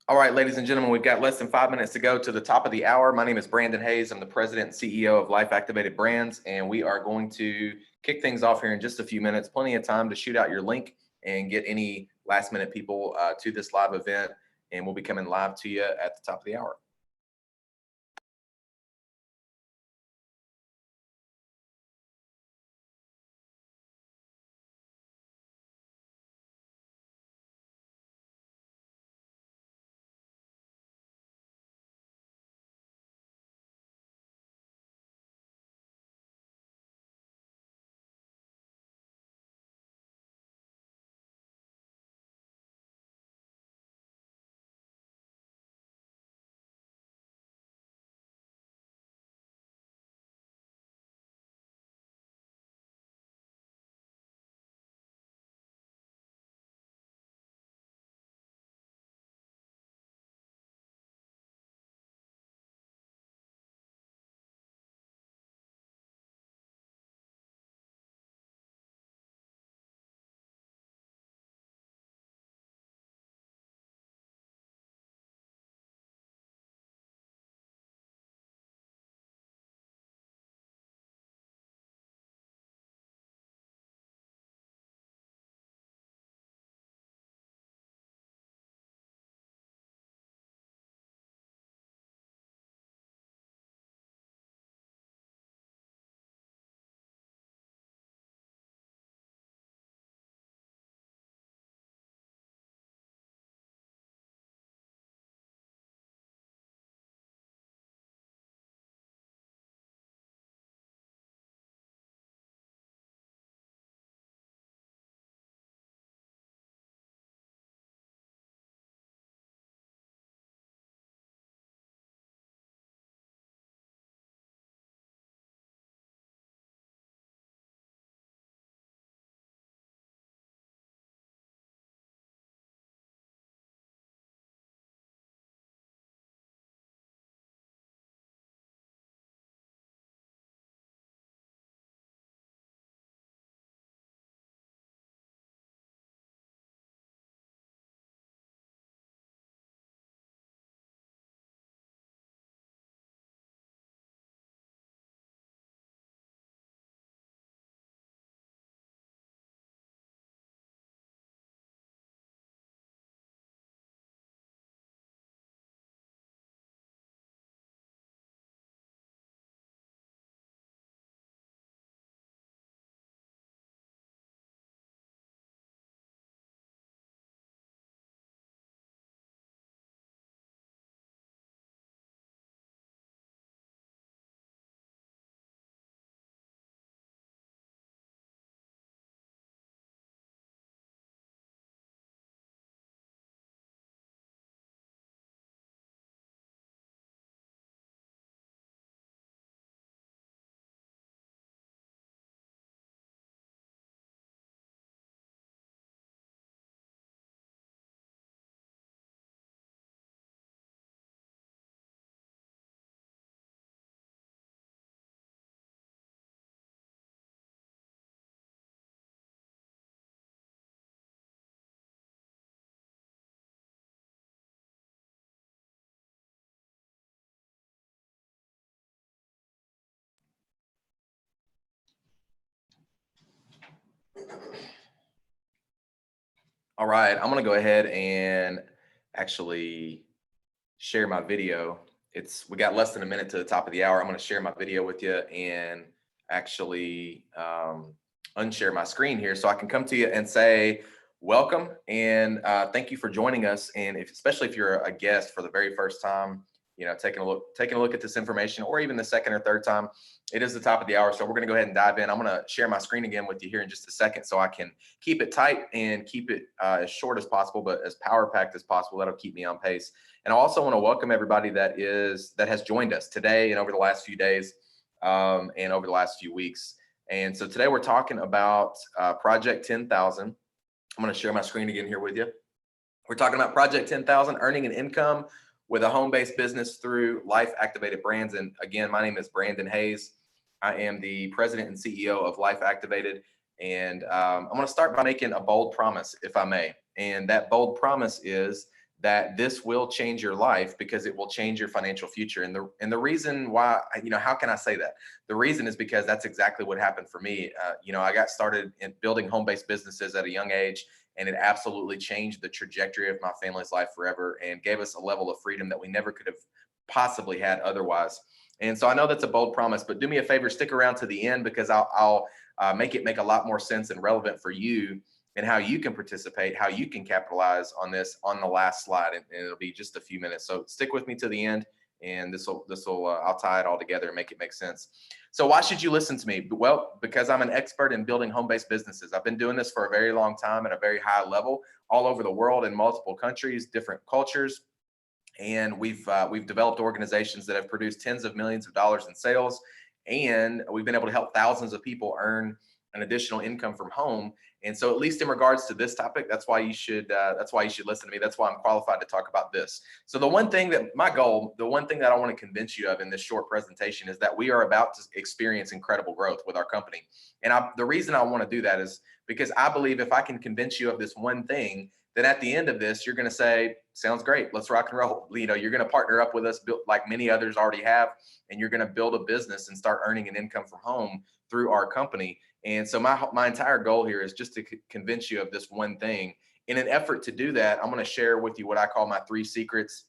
All right, ladies and gentlemen, we've got less than 5 minutes to go to the top of the hour. My name is Brandon Hayes. I'm the president and CEO of Life Activated Brands, and we are going to kick things off here in just a few minutes. Plenty of time to shoot out your link and get any last minute people to this live event, and we'll be coming live to you at the top of the hour. All right, I'm going to go ahead and actually share my video. We got less than a minute to the top of the hour. I'm going to share my video with you and actually unshare my screen here so I can come to you and say welcome and thank you for joining us. And especially if you're a guest for the very first time, taking a look at this information, or even the second or third time, it is the top of the hour. So we're going to go ahead and dive in. I'm going to share my screen again with you here in just a second so I can keep it tight and keep it as short as possible, but as power packed as possible. That'll keep me on pace. And I also want to welcome everybody that has joined us today and over the last few days and over the last few weeks. And so today we're talking about Project 10,000. I'm going to share my screen again here with you. We're talking about Project 10,000, earning an income with a home-based business through Life Activated Brands. And again, my name is Brandon Hayes. I am the president and CEO of Life Activated. And I'm going to start by making a bold promise, if I may. And that bold promise is that this will change your life because it will change your financial future. And the reason why, how can I say that? The reason is because that's exactly what happened for me. I got started in building home-based businesses at a young age, and it absolutely changed the trajectory of my family's life forever and gave us a level of freedom that we never could have possibly had otherwise. And so I know that's a bold promise, but do me a favor, stick around to the end, because I'll make it make a lot more sense and relevant for you, and how you can participate, how you can capitalize on this on the last slide. And it'll be just a few minutes. So stick with me to the end, and this will I'll tie it all together and make it make sense. So why should you listen to me? Well, because I'm an expert in building home-based businesses. I've been doing this for a very long time at a very high level all over the world in multiple countries, different cultures. And we've developed organizations that have produced tens of millions of dollars in sales, and we've been able to help thousands of people earn an additional income from home. And so, at least in regards to this topic, that's why you should listen to me. That's why I'm qualified to talk about this. So the one thing that I want to convince you of in this short presentation is that we are about to experience incredible growth with our company. And the reason I want to do that is because I believe if I can convince you of this one thing, then at the end of this, you're going to say, sounds great, let's rock and roll. You're going to partner up with us, like many others already have, and you're going to build a business and start earning an income from home through our company. And so my entire goal here is just to convince you of this one thing. In an effort to do that, I'm going to share with you what I call my 3 secrets.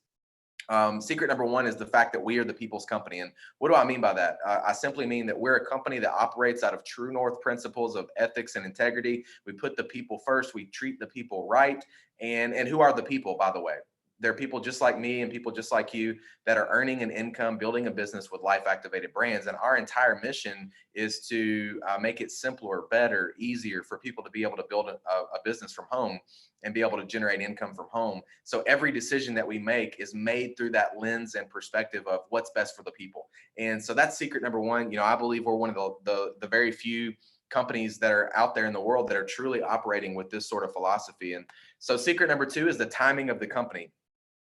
Secret number 1 is the fact that we are the people's company. And what do I mean by that? I simply mean that we're a company that operates out of true north principles of ethics and integrity. We put the people first. We treat the people right. And who are the people, by the way? They're people just like me and people just like you that are earning an income, building a business with life activated brands. And our entire mission is to make it simpler, better, easier for people to be able to build a business from home and be able to generate income from home. So every decision that we make is made through that lens and perspective of what's best for the people. And so that's secret number 1. I believe we're one of the very few companies that are out there in the world that are truly operating with this sort of philosophy. And so secret number 2 is the timing of the company.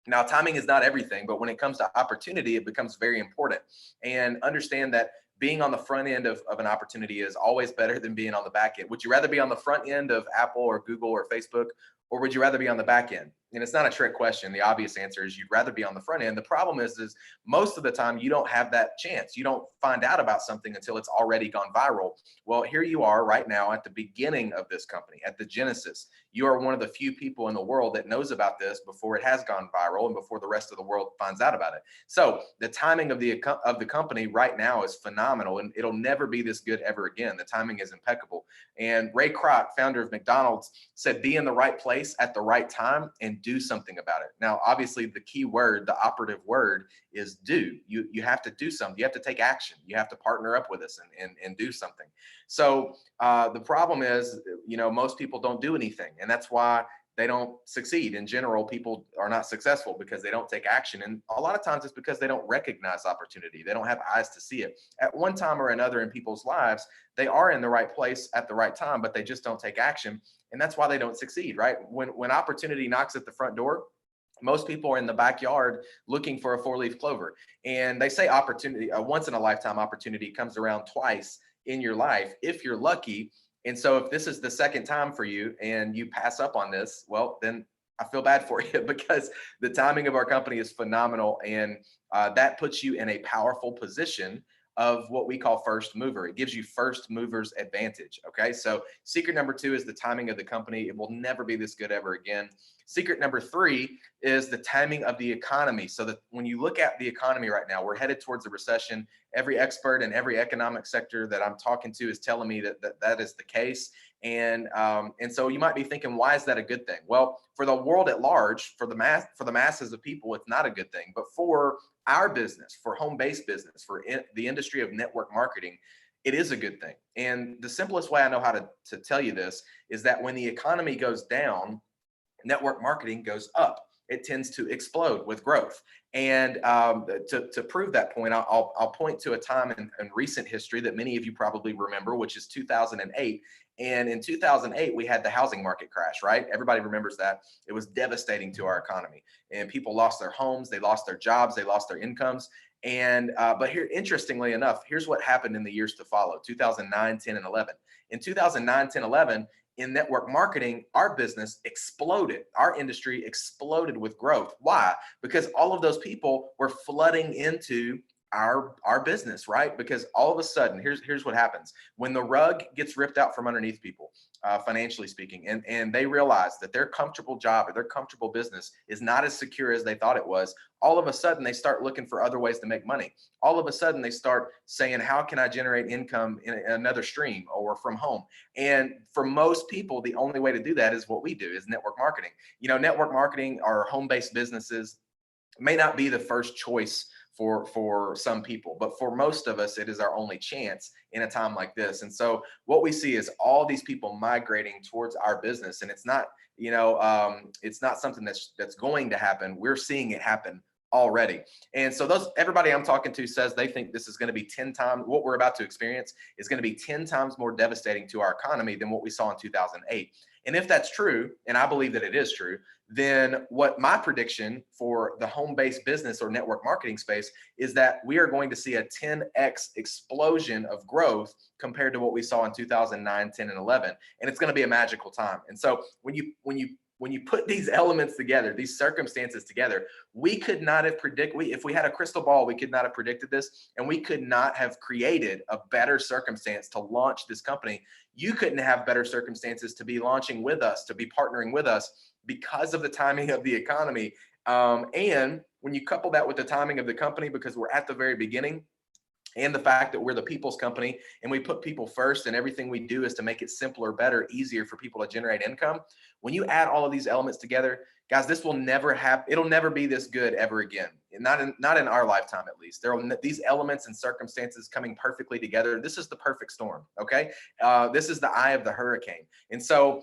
Now, timing is not everything, but when it comes to opportunity, it becomes very important. And understand that being on the front end of an opportunity is always better than being on the back end. Would you rather be on the front end of Apple or Google or Facebook, or would you rather be on the back end? And it's not a trick question. The obvious answer is you'd rather be on the front end. The problem is most of the time you don't have that chance. You don't find out about something until it's already gone viral. Well, here you are right now at the beginning of this company, at the genesis. You are one of the few people in the world that knows about this before it has gone viral and before the rest of the world finds out about it. So the timing of the company right now is phenomenal, and it'll never be this good ever again. The timing is impeccable. And Ray Kroc, founder of McDonald's, said, be in the right place at the right time and do something about it. Now, obviously, the key word, the operative word is do. You have to do something. You have to take action. You have to partner up with us and do something. So the problem is, most people don't do anything. And that's why they don't succeed. In general, people are not successful because they don't take action. And a lot of times it's because they don't recognize opportunity. They don't have eyes to see it. At one time or another in people's lives, they are in the right place at the right time, but they just don't take action. And that's why they don't succeed, right? When opportunity knocks at the front door, most people are in the backyard looking for a 4-leaf clover. And they say opportunity, a once in a lifetime opportunity comes around twice in your life, if you're lucky. And so if this is the second time for you and you pass up on this, well, then I feel bad for you, because the timing of our company is phenomenal. And that puts you in a powerful position of what we call first mover. It gives you first mover's advantage. Okay. So secret number 2 is the timing of the company. It will never be this good ever again. Secret number 3 is the timing of the economy. So that when you look at the economy right now, we're headed towards a recession. Every expert in every economic sector that I'm talking to is telling me that is the case. And so you might be thinking, why is that a good thing? Well, for the world at large, for the masses of people, it's not a good thing. But for our business, for home-based business, for the industry of network marketing, it is a good thing. And the simplest way I know how to tell you this is that when the economy goes down, network marketing goes up. It tends to explode with growth. And to prove that point, I'll point to a time in recent history that many of you probably remember, which is 2008. And in 2008, we had the housing market crash, right? Everybody remembers that. It was devastating to our economy. And people lost their homes, they lost their jobs, they lost their incomes. And but here, interestingly enough, here's what happened in the years to follow: 2009, 10, and 11. In 2009, 10, 11, in network marketing, our business exploded. Our industry exploded with growth. Why? Because all of those people were flooding into our business, right? Because all of a sudden, here's what happens when the rug gets ripped out from underneath people, financially speaking, and they realize that their comfortable job or their comfortable business is not as secure as they thought it was. All of a sudden, they start looking for other ways to make money. All of a sudden, they start saying, how can I generate income in another stream or from home? And for most people, the only way to do that is what we do, is network marketing. Network marketing or home-based businesses may not be the first choice for some people, but for most of us, it is our only chance in a time like this. And so what we see is all these people migrating towards our business, and it's not, it's not something that's going to happen. We're seeing it happen already. And so everybody I'm talking to says they think this is going to be 10 times, what we're about to experience is going to be 10 times more devastating to our economy than what we saw in 2008. And if that's true, and I believe that it is true, then what my prediction for the home-based business or network marketing space is that we are going to see a 10x explosion of growth compared to what we saw in 2009, 10, and 11. And it's going to be a magical time. And so when you put these elements together, these circumstances together, we could not have predicted, if we had a crystal ball, we could not have predicted this, and we could not have created a better circumstance to launch this company. You couldn't have better circumstances to be launching with us, to be partnering with us, because of the timing of the economy. And when you couple that with the timing of the company, because we're at the very beginning, and the fact that we're the people's company and we put people first and everything we do is to make it simpler, better, easier for people to generate income. When you add all of these elements together, guys, this will never happen. It'll never be this good ever again. Not in our lifetime, at least. There are these elements and circumstances coming perfectly together. This is the perfect storm. Okay. This is the eye of the hurricane. And so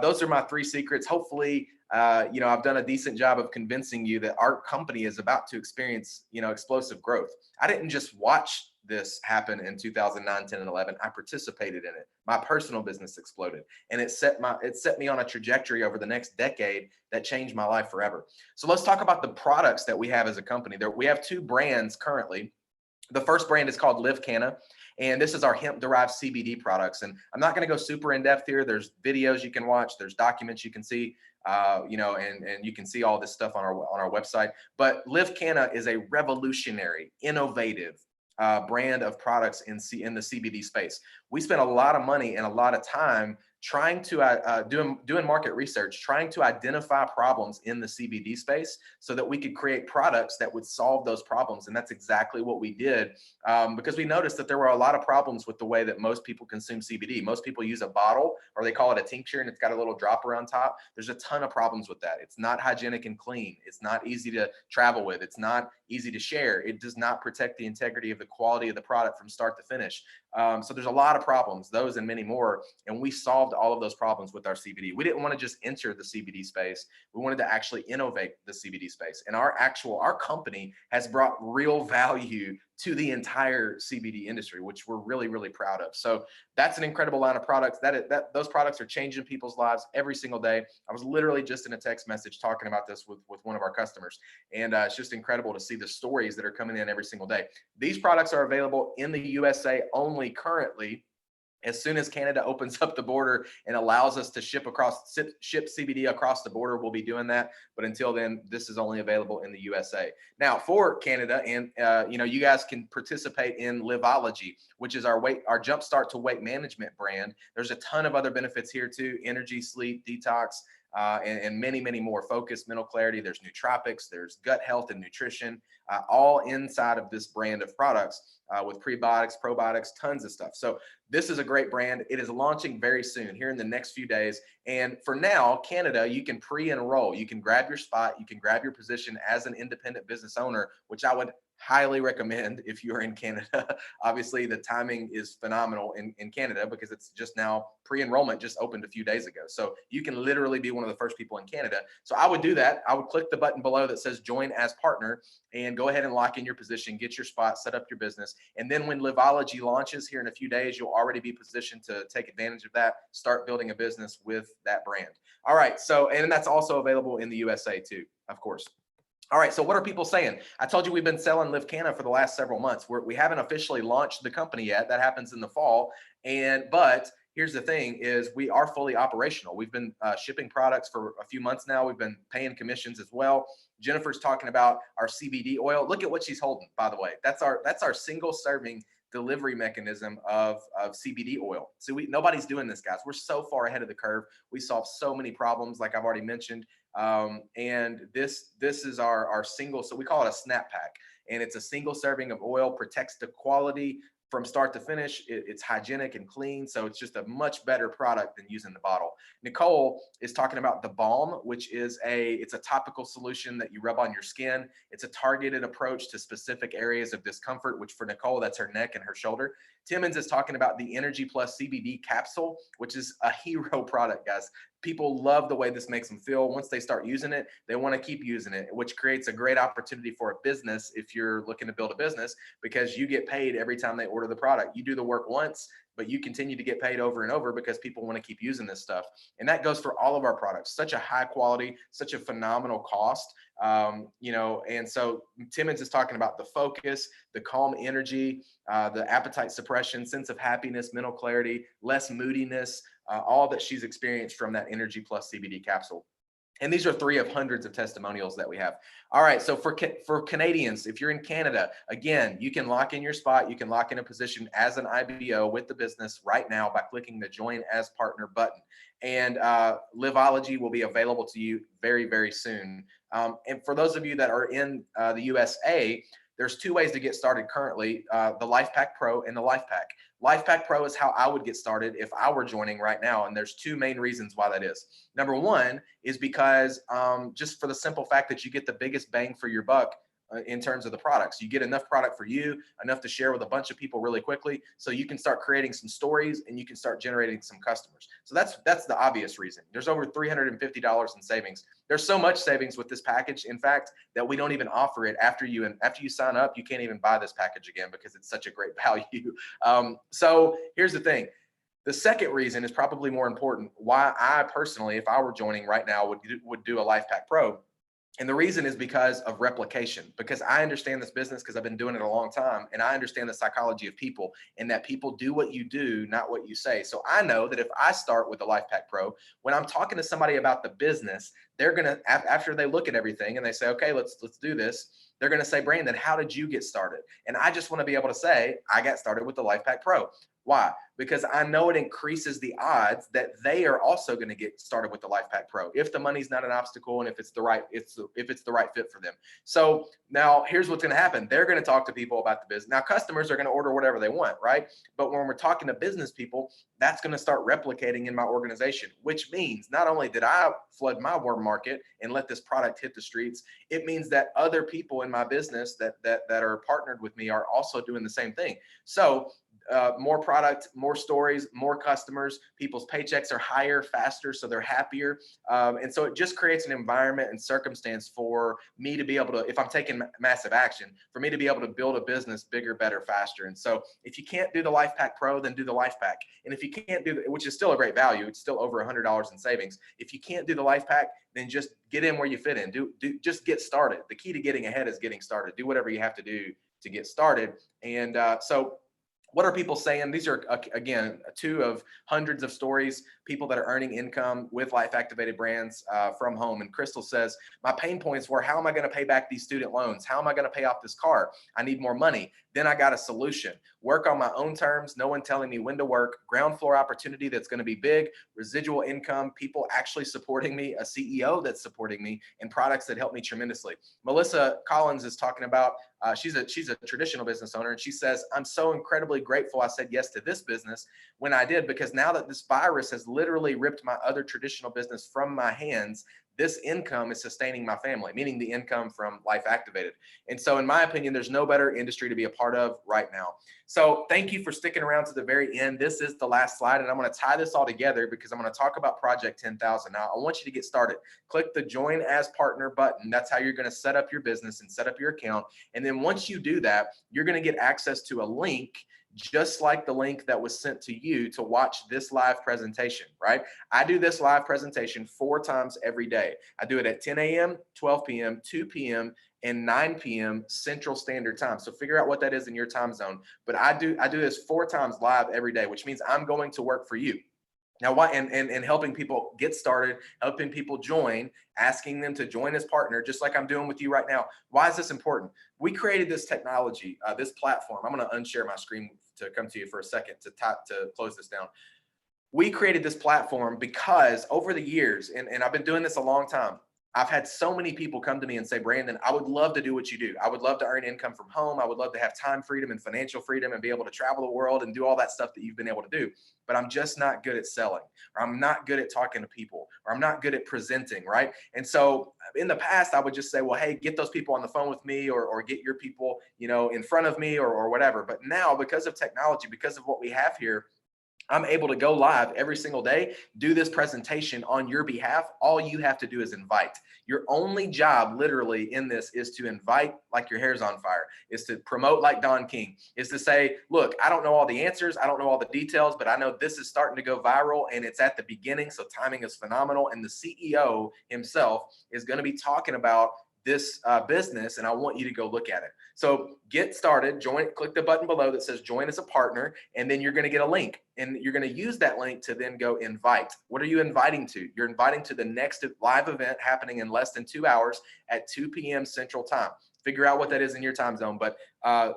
those are my 3 secrets. Hopefully, I've done a decent job of convincing you that our company is about to experience, explosive growth. I didn't just watch this happen in 2009, 10, and 11. I participated in it. My personal business exploded, and it set me on a trajectory over the next decade that changed my life forever. So let's talk about the products that we have as a company. We have 2 brands currently. The first brand is called Live Canna, and this is our hemp-derived CBD products. And I'm not going to go super in depth here. There's videos you can watch. There's documents you can see, and you can see all this stuff on our website. But Live Canna is a revolutionary, innovative brand of products in the CBD space. We spent a lot of money and a lot of time trying to doing market research, trying to identify problems in the CBD space so that we could create products that would solve those problems. And that's exactly what we did, because we noticed that there were a lot of problems with the way that most people consume CBD. Most people use a bottle, or they call it a tincture, and it's got a little dropper on top. There's a ton of problems with that. It's not hygienic and clean. It's not easy to travel with. It's not easy to share. It does not protect the integrity of the quality of the product from start to finish. So there's a lot of problems, those and many more, and we solved all of those problems with our CBD. We didn't want to just enter the CBD space. We wanted to actually innovate the CBD space. And our company has brought real value to the entire CBD industry, which we're really, really proud of. So that's an incredible line of products. Those products are changing people's lives every single day. I was literally just in a text message talking about this with one of our customers. And it's just incredible to see the stories that are coming in every single day. These products are available in the USA only currently. As soon as Canada opens up the border and allows us to ship CBD across the border, we'll be doing that. But until then, this is only available in the USA. Now, for Canada, and you guys can participate in Liveology, which is our jumpstart to weight management brand. There's a ton of other benefits here too: energy, sleep, detox, and many, many more. Focus, mental clarity. There's nootropics. There's gut health and nutrition, all inside of this brand of products, with prebiotics, probiotics, tons of stuff. So this is a great brand. It is launching very soon, here in the next few days. And for now, Canada, you can pre-enroll. You can grab your spot. You can grab your position as an independent business owner, which I would highly recommend if you're in Canada. Obviously, the timing is phenomenal in Canada because it's just now pre-enrollment just opened a few days ago. So you can literally be one of the first people in Canada. So I would do that. I would click the button below that says join as partner and go ahead and lock in your position, get your spot, set up your business. And then when Liveology launches here in a few days, you'll already be positioned to take advantage of that, start building a business with that brand. All right. So, and that's also available in the USA too, of course. All right, so what are people saying? I told you we've been selling Live Canna for the last several months. We haven't officially launched the company yet. That happens in the fall. But here's the thing is we are fully operational. We've been shipping products for a few months now. We've been paying commissions as well. Jennifer's talking about our CBD oil. Look at what she's holding, by the way. That's our single serving delivery mechanism of CBD oil. So nobody's doing this, guys. We're so far ahead of the curve. We solve so many problems, like I've already mentioned. And this is our single, so we call it a snap pack. And it's a single serving of oil, protects the quality from start to finish. It's hygienic and clean. So it's just a much better product than using the bottle. Nicole is talking about the balm, which is it's a topical solution that you rub on your skin. It's a targeted approach to specific areas of discomfort, which for Nicole, that's her neck and her shoulder. Timmons is talking about the Energy Plus CBD capsule, which is a hero product, guys. People love the way this makes them feel. Once they start using it, they want to keep using it, which creates a great opportunity for a business if you're looking to build a business, because you get paid every time they order the product. You do the work once, but you continue to get paid over and over because people want to keep using this stuff. And that goes for all of our products. Such a high quality, such a phenomenal cost. And so Timmons is talking about the focus, the calm energy, the appetite suppression, sense of happiness, mental clarity, less moodiness, all that she's experienced from that Energy Plus CBD capsule. And these are 3 of hundreds of testimonials that we have. All right, so for Canadians, if you're in Canada, again, you can lock in your spot. You can lock in a position as an IBO with the business right now by clicking the Join as Partner button. And Liveology will be available to you very, very soon. And for those of you that are in the USA, there's 2 ways to get started currently, the LifePak Pro and the LifePak. LifePak Pro is how I would get started if I were joining right now. And there's 2 main reasons why that is. Number 1 is because just for the simple fact that you get the biggest bang for your buck in terms of the products. You get enough product for you, enough to share with a bunch of people really quickly, so you can start creating some stories and you can start generating some customers. So that's the obvious reason. There's over $350 in savings. There's so much savings with this package, in fact, that we don't even offer it after you sign up. You can't even buy this package again because it's such a great value. So here's the thing. The second reason is probably more important, why I personally, if I were joining right now, would do a LifePak Pro. And the reason is because of replication, because I understand this business because I've been doing it a long time, and I understand the psychology of people, and that people do what you do, not what you say. So I know that if I start with the LifePak Pro, when I'm talking to somebody about the business, they're going to, after they look at everything and they say, okay, let's do this, they're going to say, Brandon, how did you get started? And I just want to be able to say, I got started with the LifePak Pro. Why? Because I know it increases the odds that they are also going to get started with the LifePak Pro if the money's not an obstacle and if it's the right fit for them. So now here's what's going to happen. They're going to talk to people about the business. Now customers are going to order whatever they want, right? But when we're talking to business people, that's going to start replicating in my organization, which means not only did I flood my warm market and let this product hit the streets, it means that other people in my business that are partnered with me are also doing the same thing. So more product, more stories, more customers, people's paychecks are higher, faster, so they're happier. And so it just creates an environment and circumstance for me to be able to, if I'm taking massive action, for me to be able to build a business bigger, better, faster. And so if you can't do the LifePak Pro, then do the LifePak. And if you can't do, which is still a great value, it's still over $100 in savings. If you can't do the LifePak, then just get in where you fit in. Just get started. The key to getting ahead is getting started. Do whatever you have to do to get started. And so what are people saying? These are, again, 2 of hundreds of stories, people that are earning income with life activated brands from home. And Crystal says, my pain points were, how am I going to pay back these student loans? How am I going to pay off this car? I need more money. Then I got a solution. Work on my own terms, no one telling me when to work, ground floor opportunity that's going to be big, residual income, people actually supporting me, a CEO that's supporting me, and products that help me tremendously. Melissa Collins is talking about, she's a traditional business owner, and she says, I'm so incredibly grateful I said yes to this business when I did, because now that this virus has literally ripped my other traditional business from my hands, this income is sustaining my family, meaning the income from Life Activated. And so in my opinion, there's no better industry to be a part of right now. So thank you for sticking around to the very end. This is the last slide, and I'm going to tie this all together because I'm going to talk about Project 10,000. Now, I want you to get started. Click the Join as Partner button. That's how you're going to set up your business and set up your account. And then once you do that, you're going to get access to a link just like the link that was sent to you to watch this live presentation, right? I do this live presentation 4 times every day. I do it at 10 a.m., 12 p.m., 2 p.m., and 9 p.m. Central Standard Time. So figure out what that is in your time zone. But I do this 4 times live every day, which means I'm going to work for you. Now, why and helping people get started, helping people join, asking them to join as partner, just like I'm doing with you right now. Why is this important? We created this technology, this platform. I'm going to unshare my screen to come to you for a second to close this down. We created this platform because over the years, and I've been doing this a long time, I've had so many people come to me and say, Brandon, I would love to do what you do. I would love to earn income from home. I would love to have time freedom and financial freedom and be able to travel the world and do all that stuff that you've been able to do. But I'm just not good at selling, or I'm not good at talking to people, or I'm not good at presenting, right? And so in the past, I would just say, well, hey, get those people on the phone with me, or get your people, in front of me, or whatever. But now, because of technology, because of what we have here, I'm able to go live every single day, do this presentation on your behalf. All you have to do is invite. Your only job literally in this is to invite like your hair's on fire, is to promote like Don King, is to say, look, I don't know all the answers. I don't know all the details, but I know this is starting to go viral and it's at the beginning. So timing is phenomenal. And the CEO himself is going to be talking about this business, and I want you to go look at it. So get started, join, click the button below that says join as a partner, and then you're going to get a link, and you're going to use that link to then go invite. What are you inviting to? You're inviting to the next live event happening in less than 2 hours at 2 p.m. Central Time. Figure out what that is in your time zone, but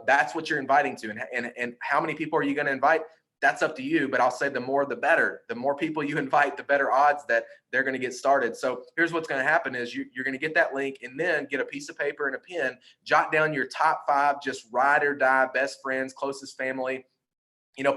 that's what you're inviting to. And how many people are you going to invite? That's up to you, but I'll say the more the better. The more people you invite, the better odds that they're going to get started. So here's what's going to happen is you're going to get that link, and then get a piece of paper and a pen, jot down your top 5 just ride or die best friends, closest family,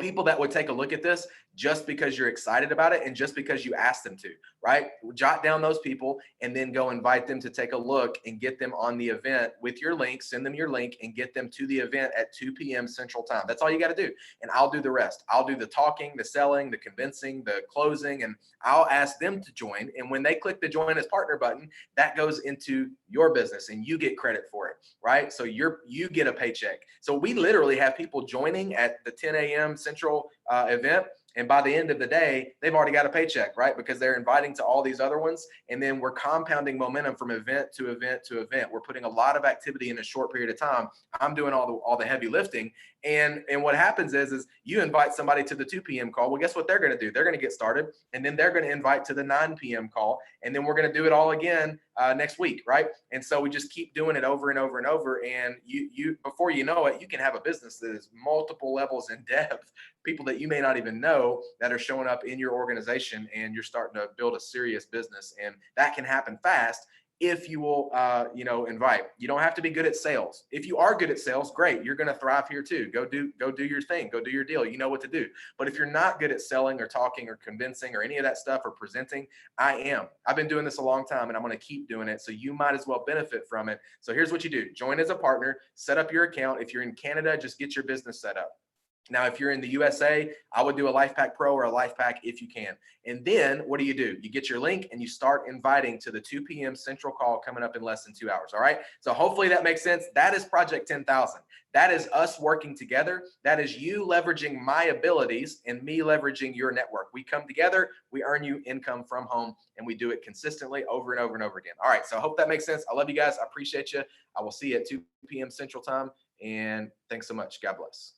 people that would take a look at this just because you're excited about it and just because you asked them to, right? Jot down those people and then go invite them to take a look and get them on the event with your link, send them your link and get them to the event at 2 p.m. Central Time. That's all you got to do. And I'll do the rest. I'll do the talking, the selling, the convincing, the closing, and I'll ask them to join. And when they click the join as partner button, that goes into your business and you get credit for it, right? So you get a paycheck. So we literally have people joining at the 10 a.m. Central event. And by the end of the day, they've already got a paycheck, right? Because they're inviting to all these other ones. And then we're compounding momentum from event to event to event. We're putting a lot of activity in a short period of time. I'm doing all the heavy lifting. And what happens is you invite somebody to the 2 p.m. call. Well, guess what they're going to do? They're going to get started, and then they're going to invite to the 9 p.m. call. And then we're going to do it all again next week, right? And so we just keep doing it over and over and over. And you before you know it, you can have a business that is multiple levels in depth, people that you may not even know that are showing up in your organization, and you're starting to build a serious business. And that can happen fast if you will, invite. You don't have to be good at sales. If you are good at sales, great. You're going to thrive here too. Go do your thing. Go do your deal. You know what to do. But if you're not good at selling or talking or convincing or any of that stuff or presenting, I've been doing this a long time, and I'm going to keep doing it. So you might as well benefit from it. So here's what you do. Join as a partner, set up your account. If you're in Canada, just get your business set up. Now, if you're in the USA, I would do a LifePack Pro or a LifePack if you can. And then what do? You get your link and you start inviting to the 2 p.m. Central call coming up in less than 2 hours. All right. So hopefully that makes sense. That is Project 10,000. That is us working together. That is you leveraging my abilities and me leveraging your network. We come together, we earn you income from home, and we do it consistently over and over and over again. All right. So I hope that makes sense. I love you guys. I appreciate you. I will see you at 2 p.m. Central Time. And thanks so much. God bless.